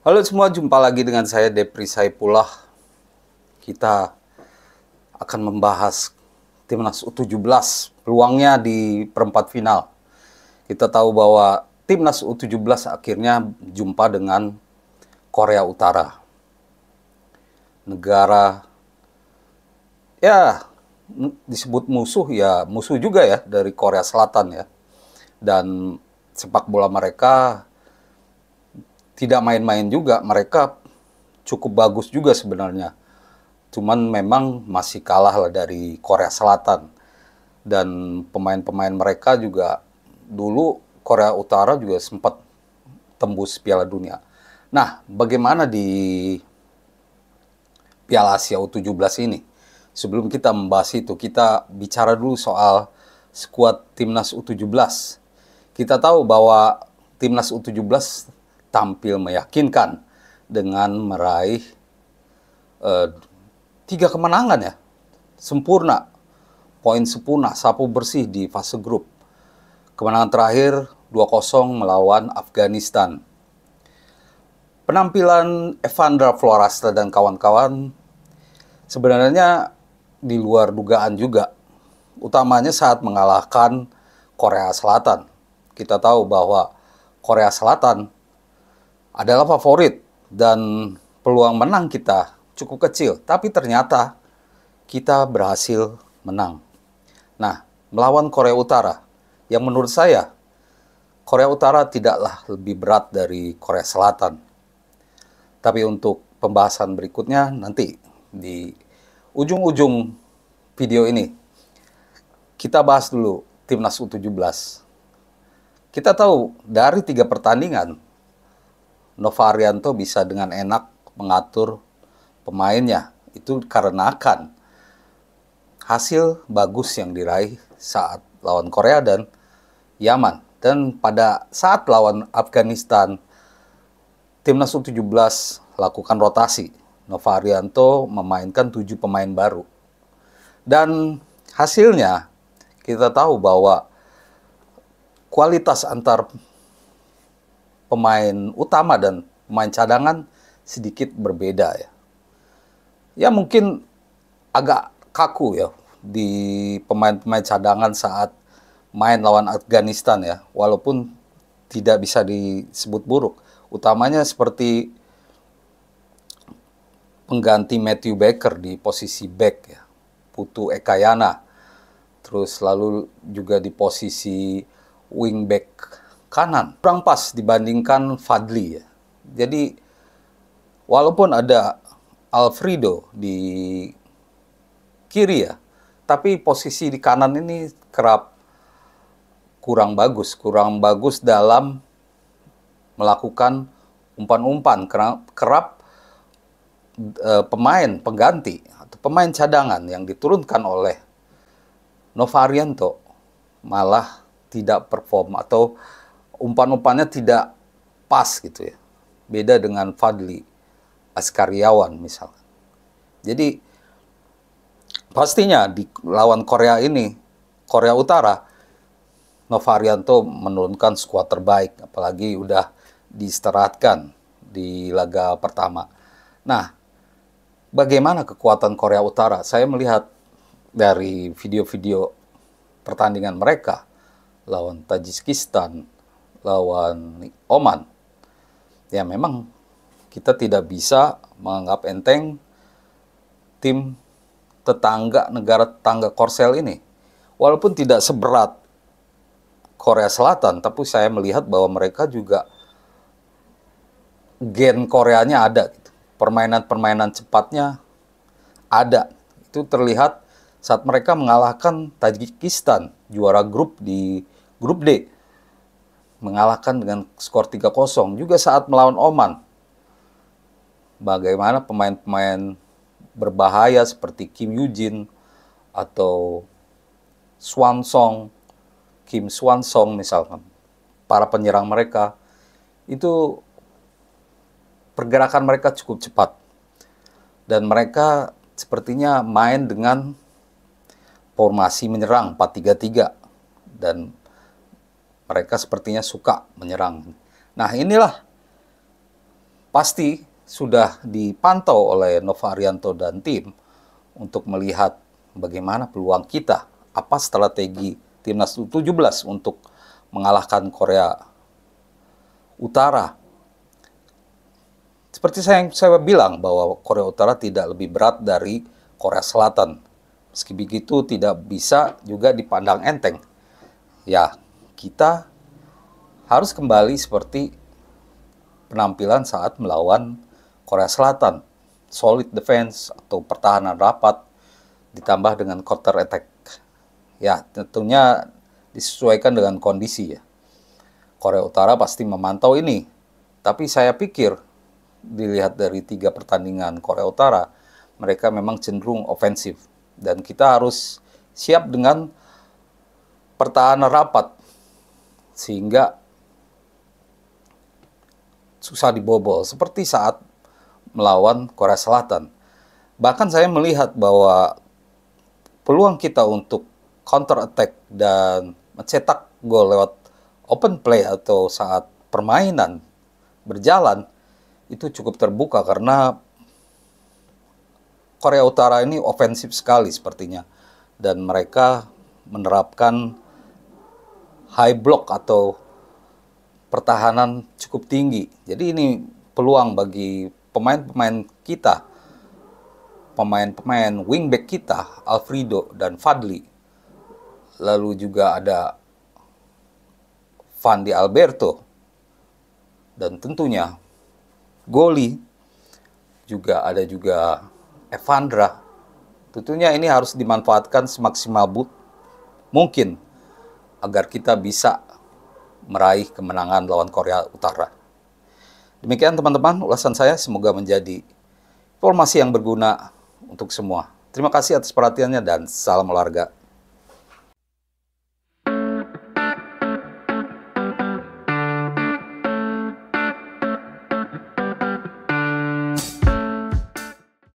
Halo semua, jumpa lagi dengan saya Depri Saipullah. Kita akan membahas Timnas U17, peluangnya di perempat final. Kita tahu bahwa Timnas U17 akhirnya jumpa dengan Korea Utara. Negara, ya disebut musuh, ya musuh juga ya dari Korea Selatan ya. Dan sepak bola mereka tidak main-main juga, mereka cukup bagus juga sebenarnya. Cuman memang masih kalah lah dari Korea Selatan. Dan pemain-pemain mereka juga dulu Korea Utara juga sempat tembus Piala Dunia. Nah, bagaimana di Piala Asia U17 ini? Sebelum kita membahas itu, kita bicara dulu soal skuad Timnas U17. Kita tahu bahwa Timnas U17 tampil meyakinkan dengan meraih 3 kemenangan ya, sempurna, poin sempurna, sapu bersih di fase grup. Kemenangan terakhir 2-0 melawan Afghanistan. Penampilan Evander Florasta dan kawan-kawan sebenarnya di luar dugaan juga, utamanya saat mengalahkan Korea Selatan. Kita tahu bahwa Korea Selatan adalah favorit dan peluang menang kita cukup kecil, tapi ternyata kita berhasil menang. Nah, melawan Korea Utara, yang menurut saya Korea Utara tidaklah lebih berat dari Korea Selatan. Tapi untuk pembahasan berikutnya nanti di ujung-ujung video ini kita bahas dulu Timnas U17. Kita tahu dari 3 pertandingan Nova Arianto bisa dengan enak mengatur pemainnya. Itu karena hasil bagus yang diraih saat lawan Korea dan Yaman. Dan pada saat lawan Afghanistan, Timnas U17 lakukan rotasi. Nova Arianto memainkan 7 pemain baru. Dan hasilnya kita tahu bahwa kualitas antar pemain utama dan pemain cadangan sedikit berbeda ya. Ya mungkin agak kaku ya di pemain-pemain cadangan saat main lawan Afghanistan ya, walaupun tidak bisa disebut buruk. Utamanya seperti pengganti Matthew Baker di posisi back ya, Putu Ekayana. Terus lalu juga di posisi wingback kanan kurang pas dibandingkan Fadli ya. Jadi walaupun ada Alfredo di kiri ya, tapi posisi di kanan ini kerap kurang bagus dalam melakukan umpan-umpan, kerap pemain pengganti atau pemain cadangan yang diturunkan oleh Nova Arianto malah tidak perform atau umpan-umpannya tidak pas gitu ya. Beda dengan Fadli Askariawan misalnya. Jadi pastinya di lawan Korea ini, Korea Utara, Nova Arianto menurunkan skuad terbaik, apalagi udah diistirahatkan di laga pertama. Nah, bagaimana kekuatan Korea Utara? Saya melihat dari video-video pertandingan mereka lawan Tajikistan, lawan Oman, ya memang kita tidak bisa menganggap enteng tim tetangga, negara tetangga Korsel ini. Walaupun tidak seberat Korea Selatan, tapi saya melihat bahwa mereka juga gen Koreanya ada gitu. Permainan-permainan cepatnya ada. Itu terlihat saat mereka mengalahkan Tajikistan, juara grup di grup D. Mengalahkan dengan skor 3-0. Juga saat melawan Oman. Bagaimana pemain-pemain berbahaya seperti Kim Yoo-jin atau Swansong, Kim Swansong misalkan. Para penyerang mereka itu pergerakan mereka cukup cepat. Dan mereka sepertinya main dengan formasi menyerang 4-3-3. Dan mereka sepertinya suka menyerang. Nah inilah pasti sudah dipantau oleh Nova Arianto dan tim untuk melihat bagaimana peluang kita, apa strategi Timnas U17 untuk mengalahkan Korea Utara. Seperti saya bilang bahwa Korea Utara tidak lebih berat dari Korea Selatan. Meski begitu tidak bisa juga dipandang enteng. Ya, kita harus kembali seperti penampilan saat melawan Korea Selatan. Solid defense atau pertahanan rapat ditambah dengan counter attack. Ya, tentunya disesuaikan dengan kondisi ya. Korea Utara pasti memantau ini. Tapi saya pikir dilihat dari 3 pertandingan Korea Utara, mereka memang cenderung ofensif. Dan kita harus siap dengan pertahanan rapat, sehingga susah dibobol, seperti saat melawan Korea Selatan. Bahkan saya melihat bahwa peluang kita untuk counter attack dan mencetak gol lewat open play atau saat permainan berjalan, itu cukup terbuka karena Korea Utara ini ofensif sekali sepertinya. Dan mereka menerapkan high block atau pertahanan cukup tinggi. Jadi ini peluang bagi pemain-pemain kita, pemain-pemain wingback kita, Alfredo dan Fadli. Lalu juga ada Fandi Alberto. Dan tentunya Goli. Juga ada Evandra. Tentunya ini harus dimanfaatkan semaksimal mungkin agar kita bisa meraih kemenangan lawan Korea Utara. Demikian teman-teman ulasan saya, semoga menjadi informasi yang berguna untuk semua. Terima kasih atas perhatiannya dan salam olahraga.